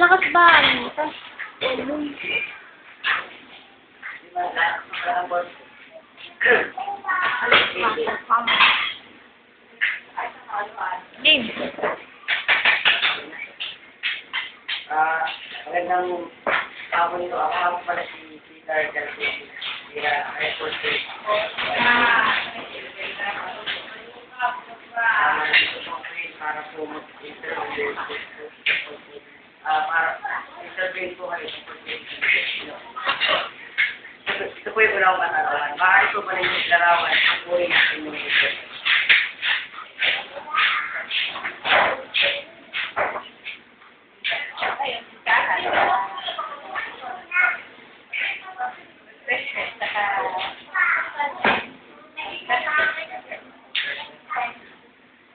Malakas ba? Game. Magandang hapon ito. Ako pala si Peter Calvin. Airport Street. Para po mag-interview po kayo sa ito po yung unang matarawan. Bakit po ba rin yung larawan? Ako rin ang inyong ito.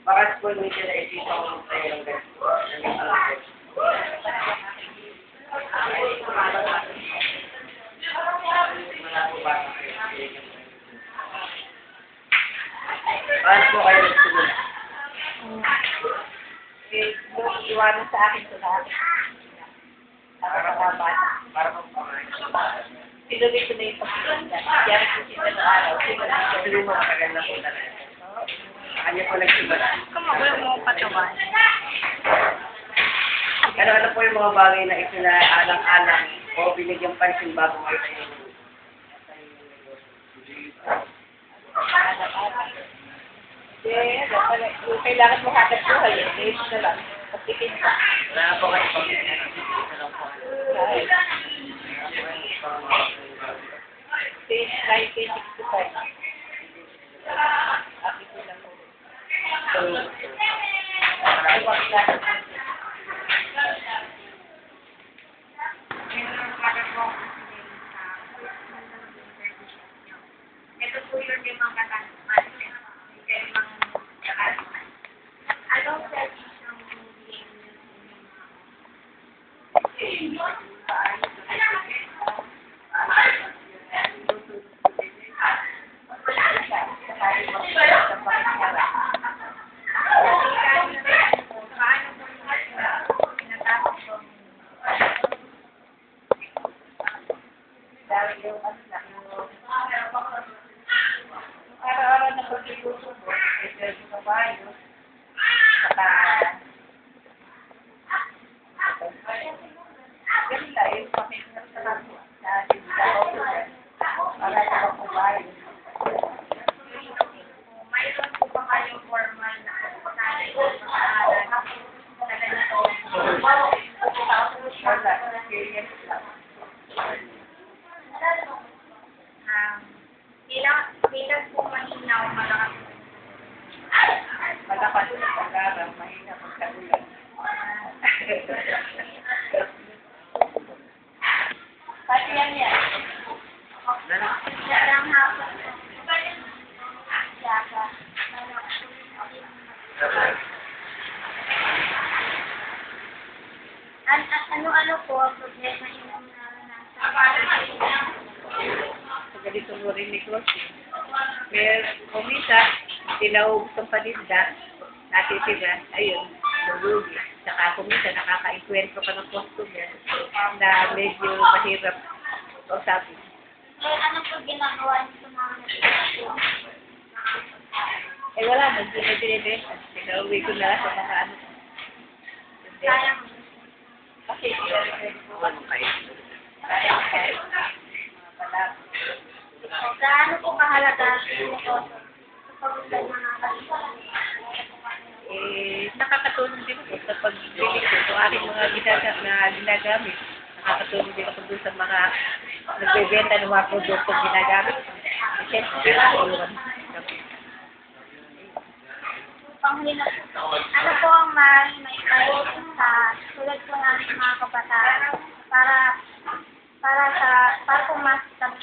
Bakit po hindi sila isipang tayo ng ganito? Paano po kayo nagsimula? Iwanan sa akin ito lahat. Para po pamahin. Sinulit ko na yung pagkakita. Kaya ko sila ng araw. Actually, matagal na po talaga. Kanya po nagsimula. Kumagul mo patawan. Ano po yung mga bagay na isinaalang-alang o binigyang pansin bago kayo tayo? Kailangan mo hatag buhay. Ito na lang. Pagtikin ka. Wala po kayo pang isa lang po. Since 1965. Akit ko lang po. Ito po yung limang katanungan. Limang katanungan. Anong service ng Araw-araw na pag-iuso mo, ito yung kabayo, saka, ganun lang, yung pakinggan sa natin, sa ating kabayo, para sa kabayo. mayroon po ba kayong formal na kasali o pasaalan na ganito? Wala, experience lang. Bilang po mahinaw, malakas. Malakas sa pag-aral, mahina pagkagulan. Pati yan yan. Magandang hapon po. Yaka. Ano-ano po ang problema yung nasa? Sa ganitong rin ni Crossing. Pero kumisa, tinaubos ang paninda, natitira, ayun, lulugi. Saka kumisa, nakaka-enkwentro ka ng customer na medyo mahirap kausapin. Ano po ginagawa niyo sa mga nagsisimula? Eh wala, hindi na dinibenta. Tinauwi ko na sa mga ano. Sayang. Kasi, Ano kayo? Gaano po kahalaga ito sa pag-usad ng mga kalimutan? Nakakatulong din ako sa pagbili ko sa aking mga ginagamit. Nakakatulong din ako doon sa mga nagbebenta ng mga produkto ginagamit. Siyempre, yun. Panghuli na po. Ano po ang maipayo sa tulad po namin mga kabataan para po mas kami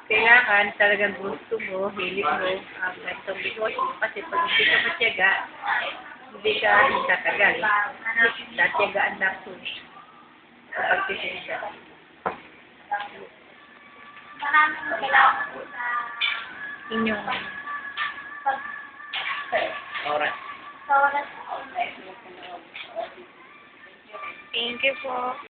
Kailangan talagang gusto mo, hilig mo ang itong negosyo. Kasi pag hindi ka matyaga, hindi ka tatagal. Tatyagaan lang po sa pagtitinda. Maraming kailangan po sa Inyong pag Oras. Sa oras po. Thank you po.